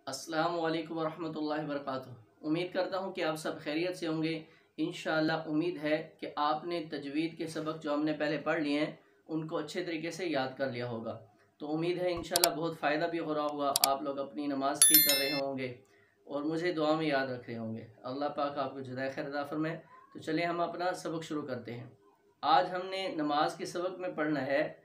अस्सलामु अलैकुम वरहमतुल्लाहि वबरकातुहू। उम्मीद करता हूँ कि आप सब खैरियत से होंगे। इंशाअल्लाह उम्मीद है कि आपने तजवीद के सबक जो हमने पहले पढ़ लिए हैं उनको अच्छे तरीके से याद कर लिया होगा। तो उम्मीद है इंशाअल्लाह बहुत फ़ायदा भी हो रहा होगा, आप लोग अपनी नमाज ठीक कर रहे होंगे और मुझे दुआ में याद रख रहे होंगे। अल्लाह पाक आपको जज़ाए खैर अता फरमाए। तो चलिए हम अपना सबक शुरू करते हैं। आज हमने नमाज के सबक में पढ़ना है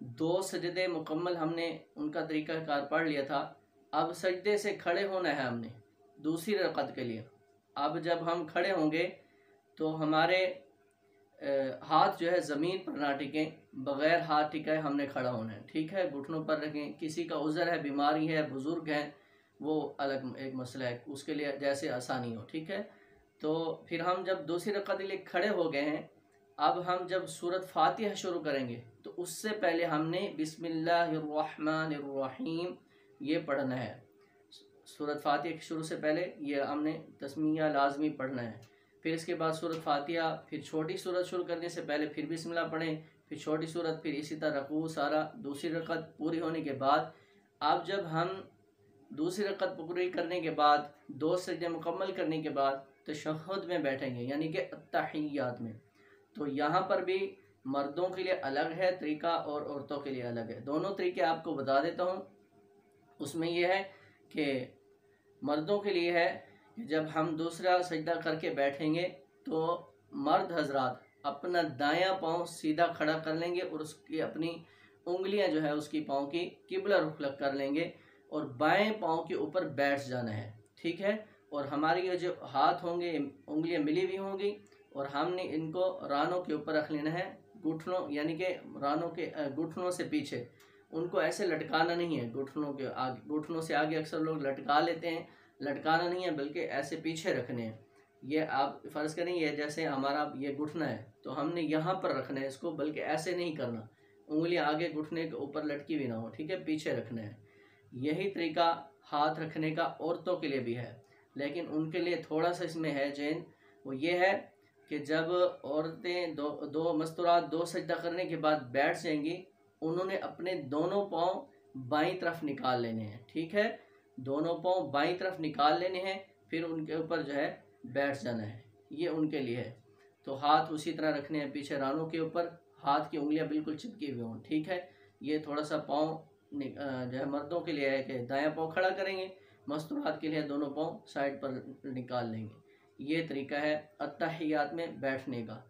2 सजदे मुकम्मल, हमने उनका तरीक़ाकार पढ़ लिया था। अब सजदे से खड़े होना है हमने दूसरी रकअत के लिए। अब जब हम खड़े होंगे तो हमारे हाथ जो है ज़मीन पर ना टिकें, बग़ैर हाथ टिकाए हमने खड़ा होना है, ठीक है। घुटनों पर रखें। किसी का उज़र है, बीमारी है, बुज़ुर्ग हैं, वो अलग एक मसला है, उसके लिए जैसे आसानी हो, ठीक है। तो फिर हम जब दूसरी रकअत के लिए खड़े हो गए हैं, अब हम जब सूरत फातिहा शुरू करेंगे तो उससे पहले हमने बिस्मिल्लाहिर्रहमानिर्रहीम ये पढ़ना है। सूरत फातिहा के शुरू से पहले ये हमने तस्मीया लाजमी पढ़ना है। फिर इसके बाद सूरत फातिहा, फिर छोटी सूरत शुरू करने से पहले फिर बिस्मिल्लाह पढ़ें, फिर छोटी सूरत, फिर इसी तरह रकू सारा। दूसरी रकअत पूरी होने के बाद अब जब हम दूसरी रकअत पूरी करने के बाद 2 सजदे मुकम्मल करने के बाद तशहहुद में बैठेंगे, यानी कि अत्तहियात में। तो यहाँ पर भी मर्दों के लिए अलग है तरीका और औरतों के लिए अलग है। दोनों तरीके आपको बता देता हूँ। उसमें यह है कि मर्दों के लिए है कि जब हम दूसरा सजदा करके बैठेंगे तो मर्द हजरात अपना दायां पाँव सीधा खड़ा कर लेंगे और उसकी अपनी उंगलियां जो है उसकी पाँव की किबला रुख कर लेंगे और बाएं पाँव के ऊपर बैठ जाना है, ठीक है। और हमारे ये जो हाथ होंगे, उंगलियां मिली हुई होंगी और हमने इनको रानों के ऊपर रख लेना है, घुटनों यानी कि रानों के घुटनों से पीछे। उनको ऐसे लटकाना नहीं है, घुटनों के आगे, घुटनों से आगे अक्सर लोग लटका लेते हैं, लटकाना नहीं है बल्कि ऐसे पीछे रखने हैं। ये आप फ़र्ज़ करें ये जैसे हमारा ये घुटना है तो हमने यहाँ पर रखना है इसको, बल्कि ऐसे नहीं करना, उंगलियां आगे घुटने के ऊपर लटकी भी ना हो, ठीक है, पीछे रखना है। यही तरीका हाथ रखने का औरतों के लिए भी है, लेकिन उनके लिए थोड़ा सा इसमें है चेंज। वो ये है कि जब औरतें दो मस्तूरात 2 सजदा करने के बाद बैठ जाएंगी, उन्होंने अपने दोनों पाँव बाईं तरफ निकाल लेने हैं, ठीक है। दोनों पाँव बाईं तरफ निकाल लेने हैं, फिर उनके ऊपर जो है बैठ जाना है, ये उनके लिए है। तो हाथ उसी तरह रखने हैं पीछे रानों के ऊपर, हाथ की उंगलियां बिल्कुल चिपकी हुई हों, ठीक है। ये थोड़ा सा पाँव जो है मर्दों के लिए है कि दायां पाँव खड़ा करेंगे, मस्तूरात के लिए दोनों पाँव साइड पर निकाल लेंगे। ये तरीका है अत्तहियात में बैठने का।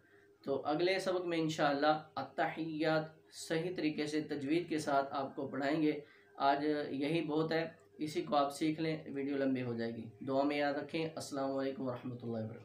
तो अगले सबक में इंशाअल्लाह अत्तहियात सही तरीके से तजवीद के साथ आपको पढ़ाएंगे। आज यही बहुत है, इसी को आप सीख लें, वीडियो लंबी हो जाएगी। दुआ में याद रखें। अस्सलामु अलैकुम वरहमतुल्लाहि वबरकातुहू।